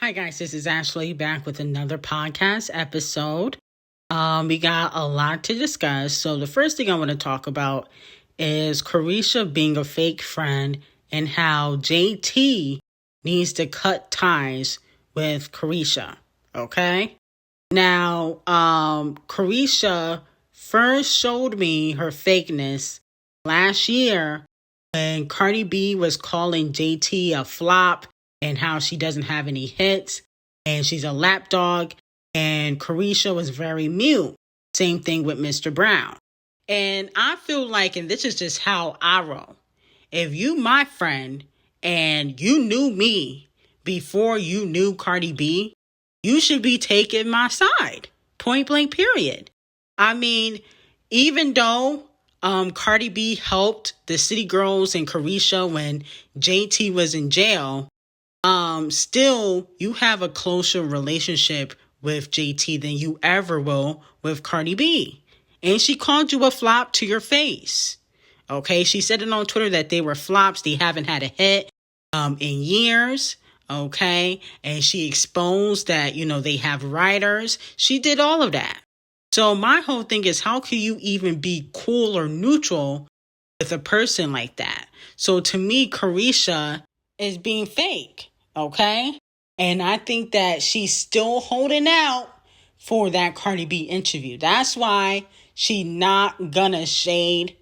Hi guys, this is Ashley back with another podcast episode. We got a lot to discuss. So the first thing I want to talk about is Karisha being a fake friend and how JT needs to cut ties with Karisha. Okay? Now, Karisha first showed me her fakeness last year when Cardi B was calling JT a flop and how she doesn't have any hits and she's a lapdog, and Karisha was very mute. Same thing with Mr. Brown. And I feel like, and this is just how I roll, if you my friend and you knew me before you knew Cardi B, you should be taking my side. Point blank period. I mean, even though Cardi B helped the City Girls and Carisha when JT was in jail, still you have a closer relationship with JT than you ever will with Cardi B. And she called you a flop to your face. Okay, she said it on Twitter that they were flops. They haven't had a hit in years. Okay, and she exposed that, they have writers. She did all of that. So my whole thing is, how can you even be cool or neutral with a person like that? So to me, Carisha is being fake. Okay? And I think that she's still holding out for that Cardi B interview. That's why she not gonna shade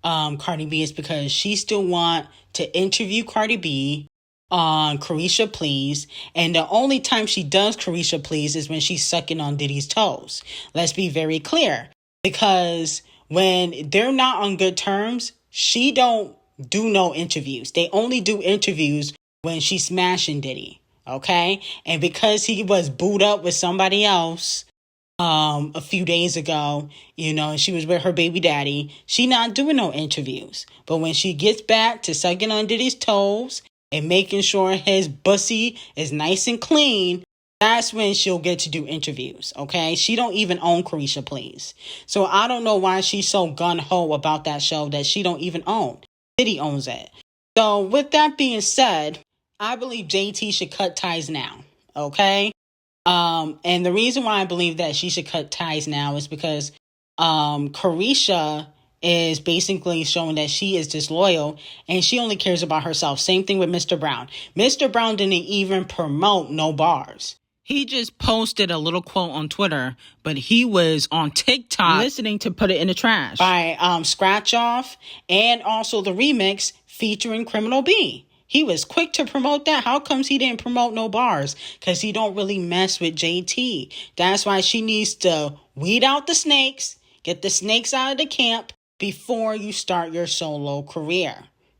Cardi B, is because she still want to interview Cardi B on Carisha Please. And the only time she does Carisha Please is when she's sucking on Diddy's toes. Let's be very clear. Because when they're not on good terms, she don't do no interviews. They only do interviews when she's smashing Diddy. Okay? And because he was booed up with somebody else a few days ago, and she was with her baby daddy, she not doing no interviews. But when she gets back to sucking on Diddy's toes and making sure his bussy is nice and clean, that's when she'll get to do interviews. Okay? She don't even own Carisha Please. So I don't know why she's so gun-ho about that show that she don't even own. Diddy owns it. So with that being said, I believe JT should cut ties now, okay? And the reason why I believe that she should cut ties now is because Carisha is basically showing that she is disloyal and she only cares about herself. Same thing with Mr. Brown. Mr. Brown didn't even promote no bars. He just posted a little quote on Twitter, but he was on TikTok listening to Put It in the Trash by Scratch Off, and also the remix featuring Criminal B. He was quick to promote that. How comes he didn't promote no bars? Because he don't really mess with JT. That's why she needs to weed out the snakes, get the snakes out of the camp before you start your solo career.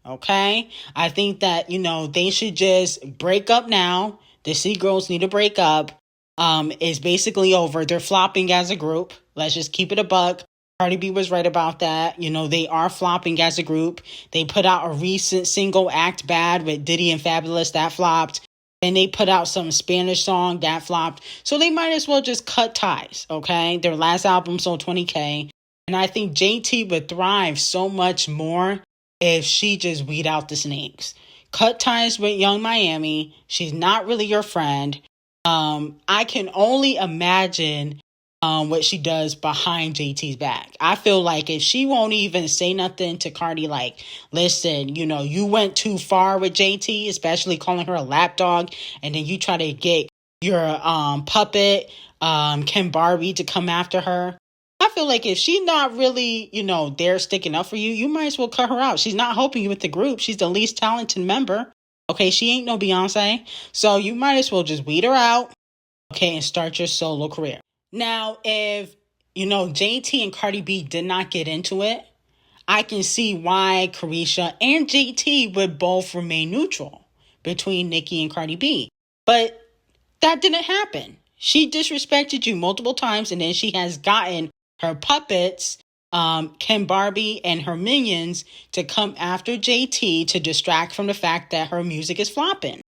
Okay? I think that, they should just break up now. The City Girls need to break up. It's basically over. They're flopping as a group. Let's just keep it a buck. Cardi B was right about that. They are flopping as a group. They put out a recent single, Act Bad, with Diddy and Fabulous. That flopped. And they put out some Spanish song. That flopped. So they might as well just cut ties, okay? Their last album sold 20K. And I think JT would thrive so much more if she just weed out the snakes. Cut ties with Young Miami. She's not really your friend. I can only imagine what she does behind JT's back. I feel like if she won't even say nothing to Cardi, like, listen, you went too far with JT, especially calling her a lapdog, and then you try to get your puppet, Ken Barbie, to come after her. I feel like if she's not really, there sticking up for you, you might as well cut her out. She's not helping you with the group. She's the least talented member. Okay, she ain't no Beyonce. So you might as well just weed her out, okay, and start your solo career. Now, if, JT and Cardi B did not get into it, I can see why Carisha and JT would both remain neutral between Nicki and Cardi B. But that didn't happen. She disrespected you multiple times, and then she has gotten her puppets, Ken Barbie and her minions, to come after JT to distract from the fact that her music is flopping.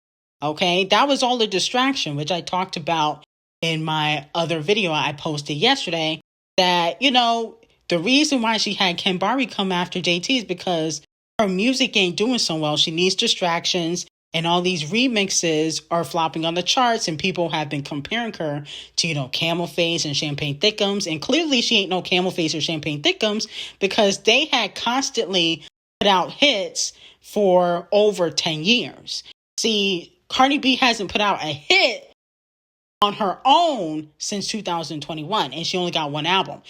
Okay? That was all a distraction, which I talked about in my other video I posted yesterday, that, the reason why she had Ken Barbie come after JT is because her music ain't doing so well. She needs distractions. And all these remixes are flopping on the charts, and people have been comparing her to, Camel Face and Champagne Thickums. And clearly she ain't no Camel Face or Champagne Thickums, because they had constantly put out hits for over 10 years. See, Cardi B hasn't put out a hit on her own since 2021, and she only got one album.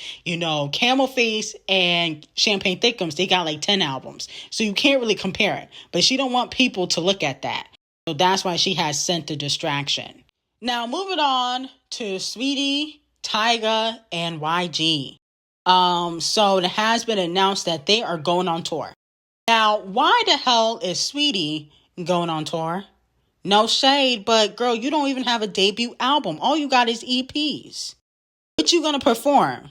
Camel Face and Champagne Thickums, they got like 10 albums, so you can't really compare it. But she don't want people to look at that, so that's why she has sent the distraction. Now moving on to Sweetie, Tyga, and YG. So it has been announced that they are going on tour. Now, why the hell is Sweetie going on tour? No shade, but girl, you don't even have a debut album. All you got is EPs. What you gonna perform?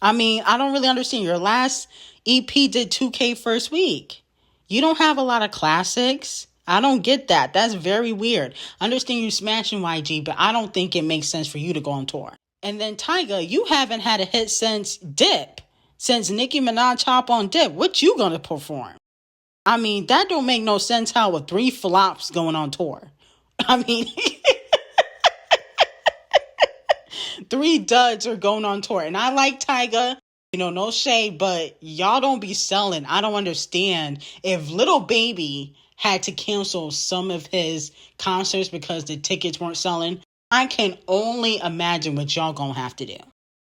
I don't really understand. Your last EP did 2K first week. You don't have a lot of classics. I don't get that. That's very weird. I understand you smashing YG, but I don't think it makes sense for you to go on tour. And then Tyga, you haven't had a hit since Dip. Since Nicki Minaj Hop on Dip. What you gonna perform? That don't make no sense how with 3 flops going on tour. 3 duds are going on tour. And I like Tyga, no shade, but y'all don't be selling. I don't understand. If Lil Baby had to cancel some of his concerts because the tickets weren't selling, I can only imagine what y'all gonna have to do.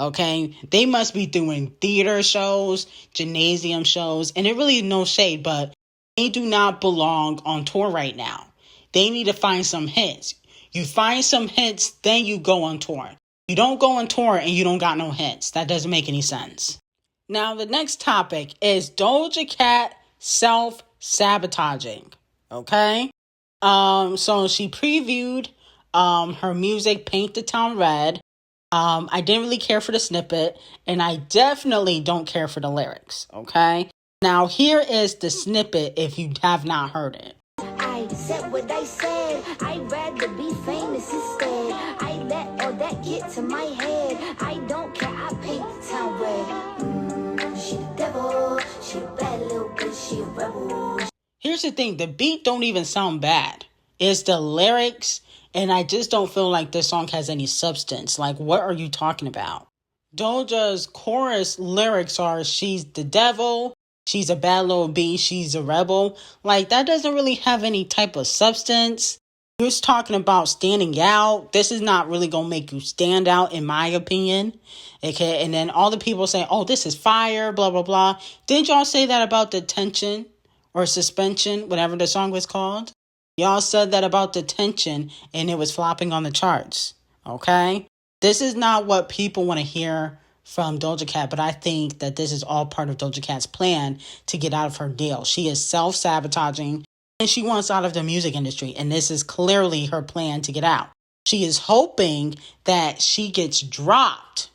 Okay, they must be doing theater shows, gymnasium shows, and it really is no shade, but they do not belong on tour right now. They need to find some hits. You find some hits, then you go on tour. You don't go on tour and you don't got no hits. That doesn't make any sense. Now, the next topic is Doja Cat self-sabotaging. Okay? So she previewed her music, Paint the Town Red. I didn't really care for the snippet, and I definitely don't care for the lyrics, okay? Now, here is the snippet if you have not heard it. I said what I said. I'd rather be famous instead. I let all that get to my head. I don't care, I paint the town red. She the devil, she a bad little bitch, she a rebel. Here's the thing, the beat don't even sound bad. It's the lyrics. And I just don't feel like this song has any substance. Like, what are you talking about? Doja's chorus lyrics are, she's the devil, she's a bad little bee, she's a rebel. Like, that doesn't really have any type of substance. You're just talking about standing out. This is not really going to make you stand out, in my opinion. Okay, and then all the people say, oh, this is fire, blah, blah, blah. Didn't y'all say that about detention or suspension, whatever the song was called? Y'all said that about Detention, and it was flopping on the charts, okay? This is not what people want to hear from Doja Cat, but I think that this is all part of Doja Cat's plan to get out of her deal. She is self-sabotaging, and she wants out of the music industry, and this is clearly her plan to get out. She is hoping that she gets dropped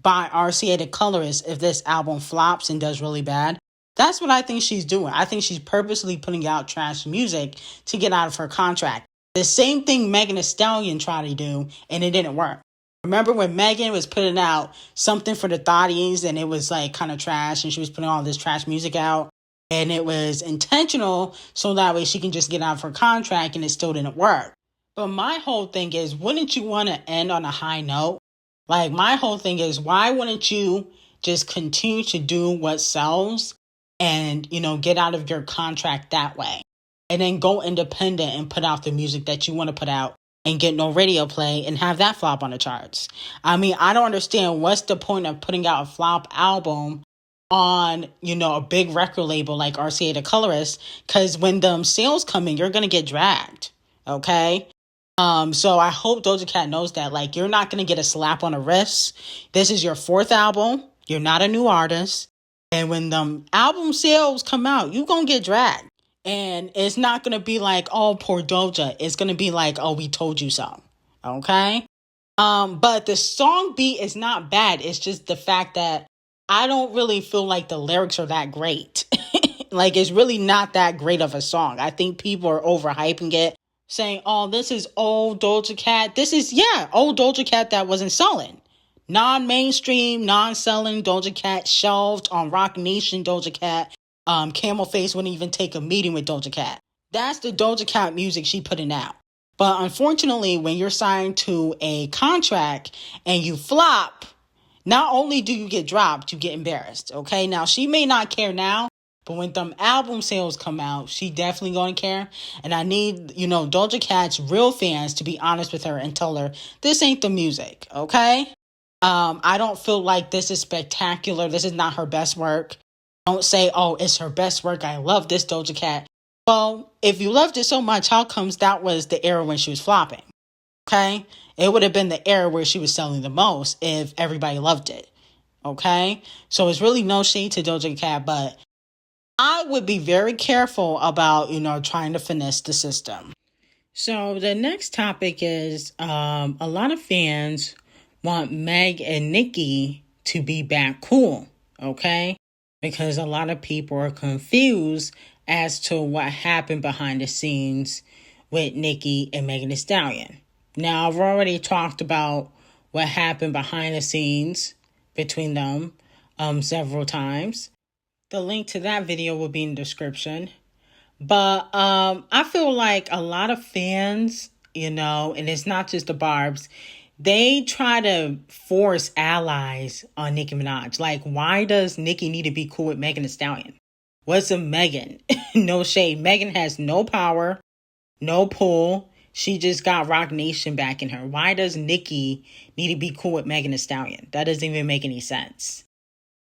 by RCA the Colorist if this album flops and does really bad. That's what I think she's doing. I think she's purposely putting out trash music to get out of her contract. The same thing Megan Thee Stallion tried to do, and it didn't work. Remember when Megan was putting out something for the thotties, and it was like kind of trash, and she was putting all this trash music out, and it was intentional so that way she can just get out of her contract, and it still didn't work. But my whole thing is, wouldn't you want to end on a high note? Like, my whole thing is, why wouldn't you just continue to do what sells? And, get out of your contract that way. And then go independent and put out the music that you want to put out and get no radio play and have that flop on the charts. I don't understand what's the point of putting out a flop album on, a big record label like RCA the Colorist, because when them sales come in, you're going to get dragged. Okay? So I hope Doja Cat knows that. Like, you're not going to get a slap on the wrist. This is your 4th album. You're not a new artist. And when the album sales come out, you're going to get dragged. And it's not going to be like, oh, poor Doja. It's going to be like, oh, we told you so. Okay? But the song beat is not bad. It's just the fact that I don't really feel like the lyrics are that great. Like, it's really not that great of a song. I think people are overhyping it, saying, oh, this is old Doja Cat. This is, old Doja Cat that wasn't selling. Non-mainstream, non-selling Doja Cat, shelved on Rock Nation Doja Cat. Camel Face wouldn't even take a meeting with Doja Cat. That's the Doja Cat music she putting out. But unfortunately, when you're signed to a contract and you flop, not only do you get dropped, you get embarrassed, okay? Now, she may not care now, but when them album sales come out, she definitely going to care. And I need, Doja Cat's real fans to be honest with her and tell her, this ain't the music, okay? I don't feel like this is spectacular. This is not her best work. Don't say, oh, it's her best work. I love this Doja Cat. Well, if you loved it so much, how comes that was the era when she was flopping? Okay? It would have been the era where she was selling the most if everybody loved it. Okay? So it's really no shade to Doja Cat, but I would be very careful about, trying to finesse the system. So the next topic is a lot of fans want Meg and Nicki to be back cool. Okay? Because a lot of people are confused as to what happened behind the scenes with Nicki and Megan Thee Stallion. Now, I've already talked about what happened behind the scenes between them several times. The link to that video will be in the description. But I feel like a lot of fans, and it's not just the Barbs, they try to force allies on Nicki Minaj. Like, why does Nicki need to be cool with Megan Thee Stallion? What's a Megan? No shade. Megan has no power, no pull. She just got Rock Nation backing her. Why does Nicki need to be cool with Megan Thee Stallion? That doesn't even make any sense.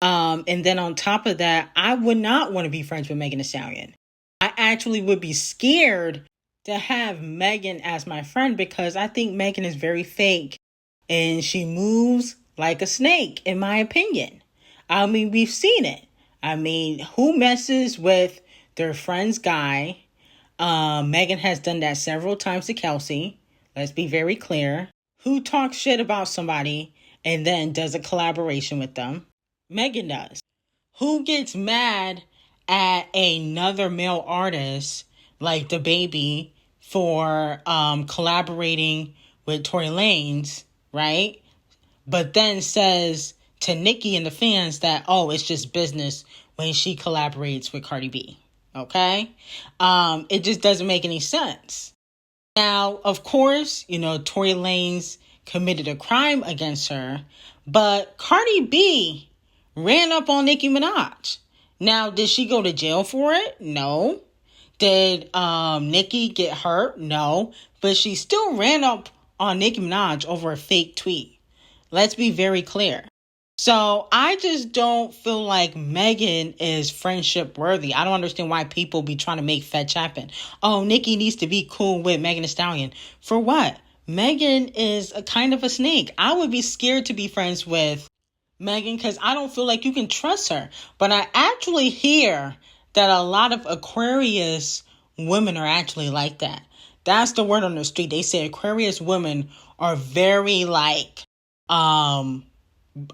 And then on top of that, I would not want to be friends with Megan Thee Stallion. I actually would be scared to have Megan as my friend because I think Megan is very fake and she moves like a snake, in my opinion. I mean, we've seen it. I mean, who messes with their friend's guy? Megan has done that several times to Kelsey. Let's be very clear. Who talks shit about somebody and then does a collaboration with them? Megan does. Who gets mad at another male artist like D Baby for collaborating with Tory Lanez, right? But then says to Nicki and the fans that, oh, it's just business when she collaborates with Cardi B. Okay? It just doesn't make any sense. Now, of course, Tory Lanez committed a crime against her, but Cardi B ran up on Nicki Minaj. Now, did she go to jail for it? No. Did Nicki get hurt? No. But she still ran up on Nicki Minaj over a fake tweet. Let's be very clear. So I just don't feel like Megan is friendship worthy. I don't understand why people be trying to make fetch happen. Oh, Nicki needs to be cool with Megan Thee Stallion. For what? Megan is a kind of a snake. I would be scared to be friends with Megan because I don't feel like you can trust her. But I actually hear that a lot of Aquarius women are actually like that. That's the word on the street. They say Aquarius women are very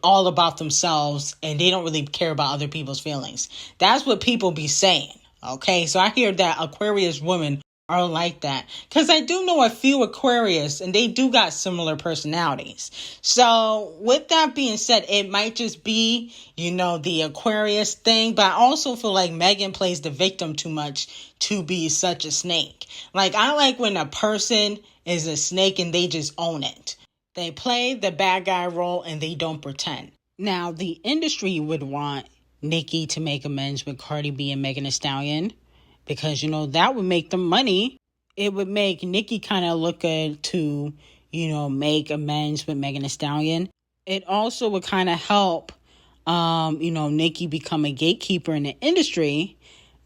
all about themselves and they don't really care about other people's feelings. That's what people be saying. Okay, so I hear that Aquarius women are like that because I do know a few Aquarius and they do got similar personalities. So with that being said, it might just be, the Aquarius thing, but I also feel like Megan plays the victim too much to be such a snake. Like, I like when a person is a snake and they just own it. They play the bad guy role and they don't pretend. Now, the industry would want Nicki to make amends with Cardi B and Megan Thee Stallion because, that would make them money. It would make Nicki kind of look good to, make amends with Megan Thee Stallion. It also would kind of help, Nicki become a gatekeeper in the industry.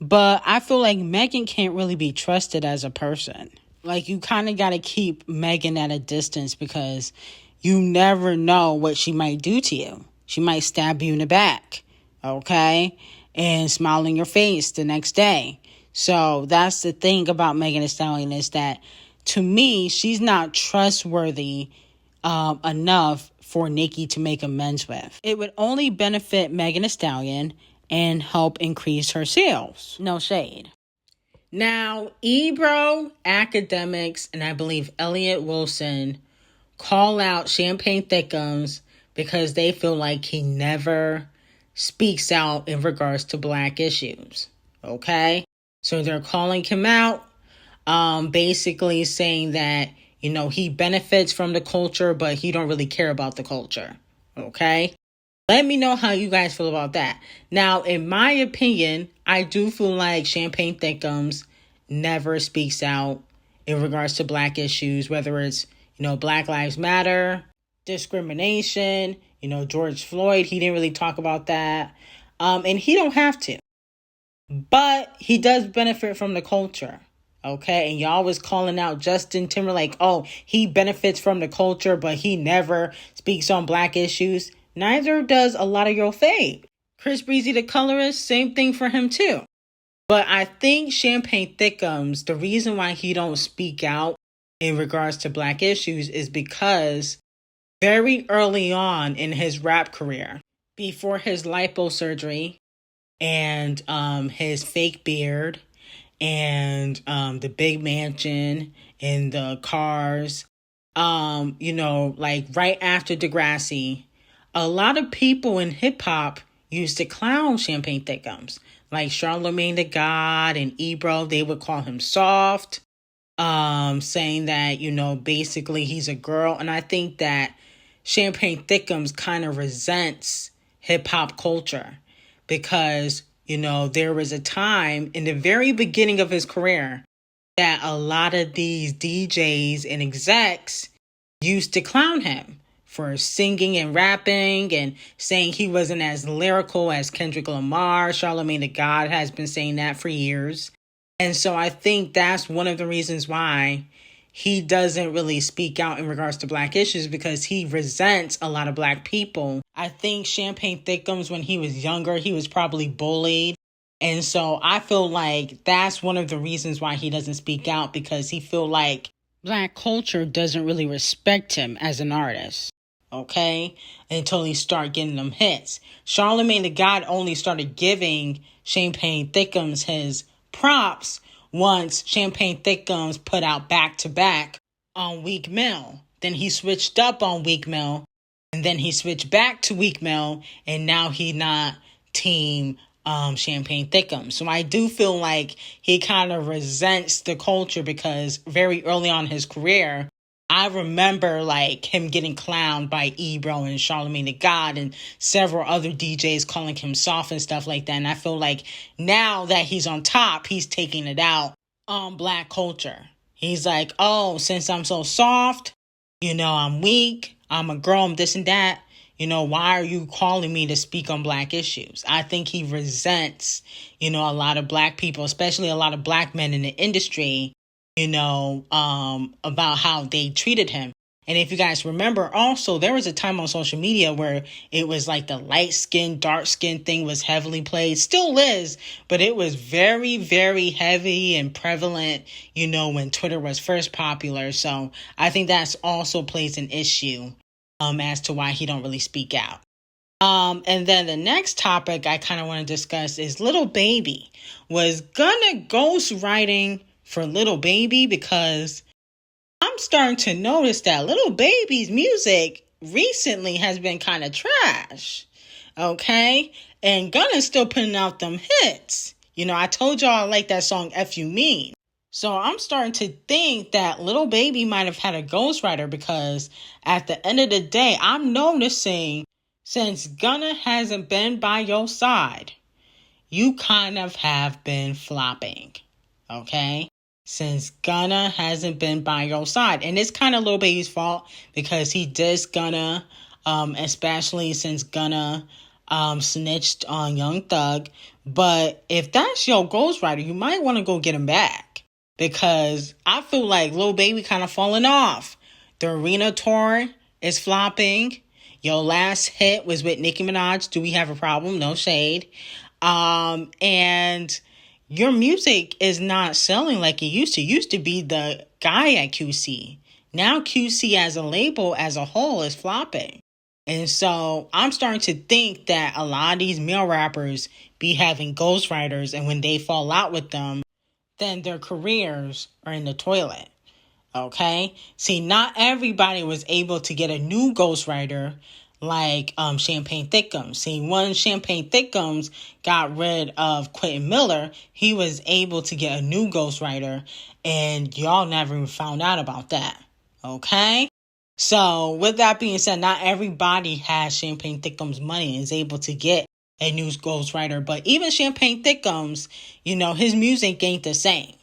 But I feel like Megan can't really be trusted as a person. Like, you kind of got to keep Megan at a distance because you never know what she might do to you. She might stab you in the back, okay? And smile in your face the next day. So that's the thing about Megan Thee Stallion is that, to me, she's not trustworthy enough for Nicki to make amends with. It would only benefit Megan Thee Stallion and help increase her sales. No shade. Now, Ebro, Academics, and I believe Elliott Wilson call out Champagne Thickums because they feel like he never speaks out in regards to Black issues. Okay? So they're calling him out basically saying that, he benefits from the culture, but he don't really care about the culture. Okay? Let me know how you guys feel about that. Now, in my opinion, I do feel like Champagne Thickums never speaks out in regards to black issues, whether it's, Black Lives Matter, discrimination, George Floyd, he didn't really talk about that. And he don't have to. But he does benefit from the culture. Okay, and y'all was calling out Justin Timberlake. Oh, he benefits from the culture, but he never speaks on black issues. Neither does a lot of your fave. Chris Breezy, the colorist, same thing for him too. But I think Champagne Thickums, the reason why he don't speak out in regards to black issues is because very early on in his rap career, before his liposurgery and his fake beard, and the big mansion and the cars, like right after Degrassi, a lot of people in hip hop used to clown Champagne Thickums. Like Charlamagne the God and Ebro, they would call him soft, saying that, basically he's a girl. And I think that Champagne Thickums kind of resents hip hop culture because there was a time in the very beginning of his career that a lot of these DJs and execs used to clown him for singing and rapping and saying he wasn't as lyrical as Kendrick Lamar. Charlamagne the God has been saying that for years. And so I think that's one of the reasons why he doesn't really speak out in regards to black issues, because he resents a lot of black people. I think Champagne Thickums, when he was younger, he was probably bullied. And so I feel like that's one of the reasons why he doesn't speak out, because he feel like black culture doesn't really respect him as an artist. Okay? Until he start getting them hits. Charlamagne the God only started giving Champagne Thickums his props once Champagne Thickums put out back-to-back on Weak Mill. Then he switched up on Weak Mill, and then he switched back to Weak Mill, and now he not team Champagne Thickums. So I do feel like he kind of resents the culture, because very early on in his career, I remember like him getting clowned by Ebro and Charlamagne the God and several other DJs calling him soft and stuff like that. And I feel like now that he's on top, he's taking it out on black culture. He's like, oh, since I'm so soft, I'm weak, I'm a girl, I'm this and that. Why are you calling me to speak on black issues? I think he resents, a lot of black people, especially a lot of black men in the industry, about how they treated him. And if you guys remember, also, there was a time on social media where it was like the light skin, dark skin thing was heavily played. Still is, but it was very, very heavy and prevalent, when Twitter was first popular. So I think that's also plays an issue as to why he don't really speak out. And then the next topic I kind of want to discuss is Lil Baby was gonna ghostwriting for Lil Baby, because I'm starting to notice that Lil Baby's music recently has been kind of trash. Okay? And Gunna's still putting out them hits. I told y'all I like that song F You Mean. So I'm starting to think that Lil Baby might have had a ghostwriter, because at the end of the day, I'm noticing since Gunna hasn't been by your side, you kind of have been flopping. Okay? Since Gunna hasn't been by your side. And it's kind of Lil Baby's fault, because he dissed Gunna, especially since Gunna snitched on Young Thug. But if that's your ghostwriter, you might want to go get him back. Because I feel like Lil Baby kind of falling off. The arena tour is flopping. Your last hit was with Nicki Minaj. Do we have a problem? No shade. And your music is not selling like it used to. It used to be the guy at QC. Now QC as a label as a whole is flopping. And so I'm starting to think that a lot of these male rappers be having ghostwriters, and when they fall out with them, then their careers are in the toilet. Okay? See, not everybody was able to get a new ghostwriter like Champagne Thickums. See, when Champagne Thickums got rid of Quentin Miller, he was able to get a new ghostwriter, and y'all never even found out about that. Okay? So, with that being said, not everybody has Champagne Thickums money and is able to get a new ghostwriter. But even Champagne Thickums, his music ain't the same.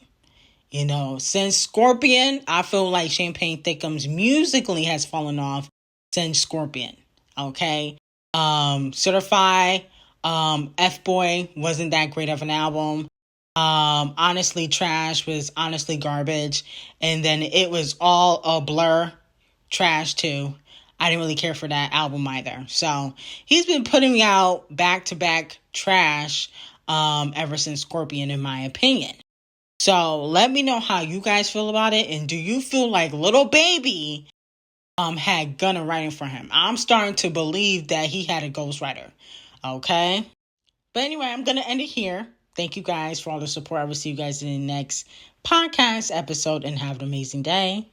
Since Scorpion, I feel like Champagne Thickums musically has fallen off since Scorpion. Okay. Certified, F-Boy wasn't that great of an album. Honestly Trash was honestly garbage. And then It Was All a Blur, trash too. I didn't really care for that album either. So he's been putting out back-to-back trash ever since Scorpion, in my opinion. So let me know how you guys feel about it. And do you feel like Lil Baby had gunner writing for him? I'm starting to believe that he had a ghostwriter. Okay. But anyway, I'm going to end it here. Thank you guys for all the support. I will see you guys in the next podcast episode, and have an amazing day.